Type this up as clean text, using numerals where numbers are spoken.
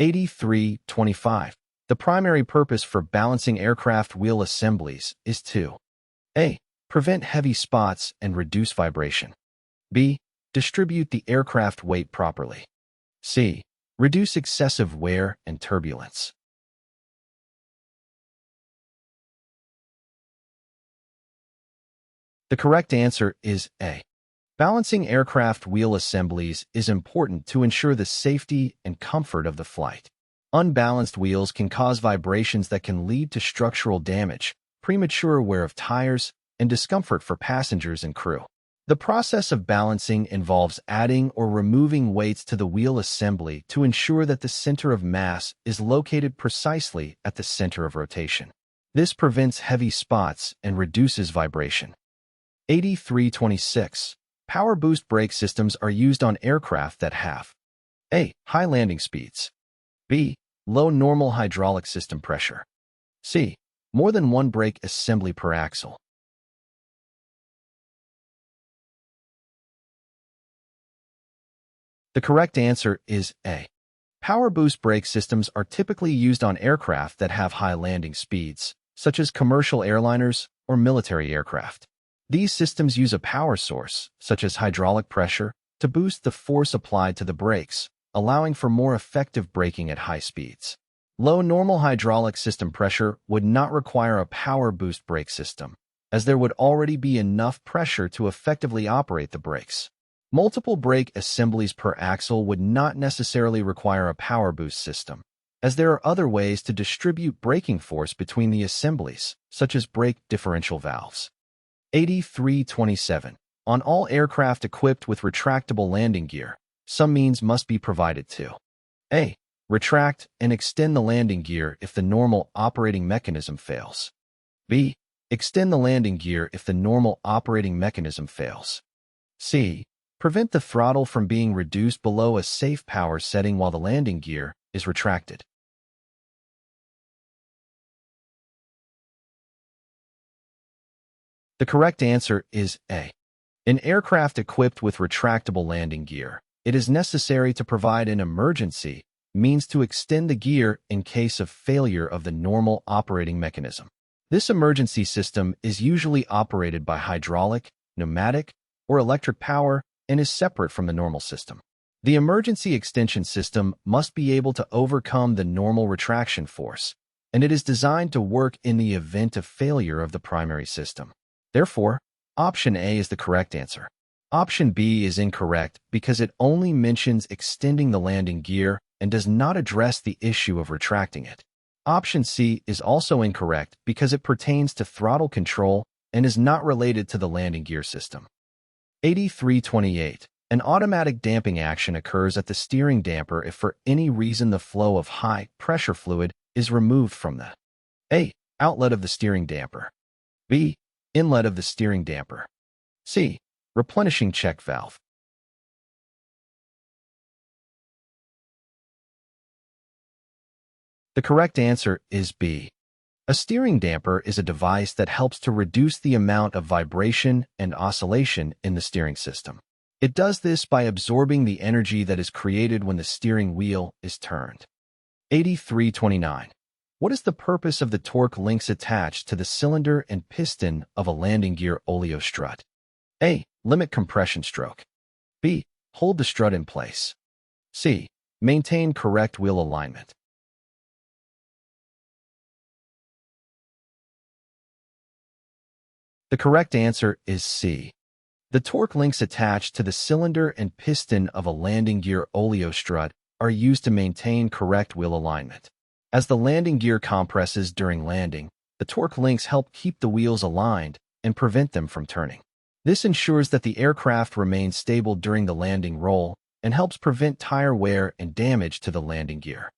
Q8325. The primary purpose for balancing aircraft wheel assemblies is to A. Prevent heavy spots and reduce vibration. B. Distribute the aircraft weight properly. C. Reduce excessive wear and turbulence. The correct answer is A. Balancing aircraft wheel assemblies is important to ensure the safety and comfort of the flight. Unbalanced wheels can cause vibrations that can lead to structural damage, premature wear of tires, and discomfort for passengers and crew. The process of balancing involves adding or removing weights to the wheel assembly to ensure that the center of mass is located precisely at the center of rotation. This prevents heavy spots and reduces vibration. Q8326. Power boost brake systems are used on aircraft that have A. High landing speeds. B. Low normal hydraulic system pressure. C. More than one brake assembly per axle. The correct answer is A. Power boost brake systems are typically used on aircraft that have high landing speeds, such as commercial airliners or military aircraft. These systems use a power source, such as hydraulic pressure, to boost the force applied to the brakes, allowing for more effective braking at high speeds. Low normal hydraulic system pressure would not require a power boost brake system, as there would already be enough pressure to effectively operate the brakes. Multiple brake assemblies per axle would not necessarily require a power boost system, as there are other ways to distribute braking force between the assemblies, such as brake differential valves. Q8327. On all aircraft equipped with retractable landing gear, some means must be provided to A. Retract and extend the landing gear if the normal operating mechanism fails. B. Extend the landing gear if the normal operating mechanism fails. C. Prevent the throttle from being reduced below a safe power setting while the landing gear is retracted. The correct answer is A. In aircraft equipped with retractable landing gear, it is necessary to provide an emergency means to extend the gear in case of failure of the normal operating mechanism. This emergency system is usually operated by hydraulic, pneumatic, or electric power and is separate from the normal system. The emergency extension system must be able to overcome the normal retraction force, and it is designed to work in the event of failure of the primary system. Therefore, option A is the correct answer. Option B is incorrect because it only mentions extending the landing gear and does not address the issue of retracting it. Option C is also incorrect because it pertains to throttle control and is not related to the landing gear system. Q8328. An automatic damping action occurs at the steering damper if for any reason the flow of high-pressure fluid is removed from the A. Outlet of the steering damper. B. Inlet of the steering damper. C. Replenishing check valve. The correct answer is B. A steering damper is a device that helps to reduce the amount of vibration and oscillation in the steering system. It does this by absorbing the energy that is created when the steering wheel is turned. Q8329. What is the purpose of the torque links attached to the cylinder and piston of a landing gear Oleo strut? A. Limit compression stroke. B. Hold the strut in place. C. Maintain correct wheel alignment. The correct answer is C. The torque links attached to the cylinder and piston of a landing gear Oleo strut are used to maintain correct wheel alignment. As the landing gear compresses during landing, the torque links help keep the wheels aligned and prevent them from turning. This ensures that the aircraft remains stable during the landing roll and helps prevent tire wear and damage to the landing gear.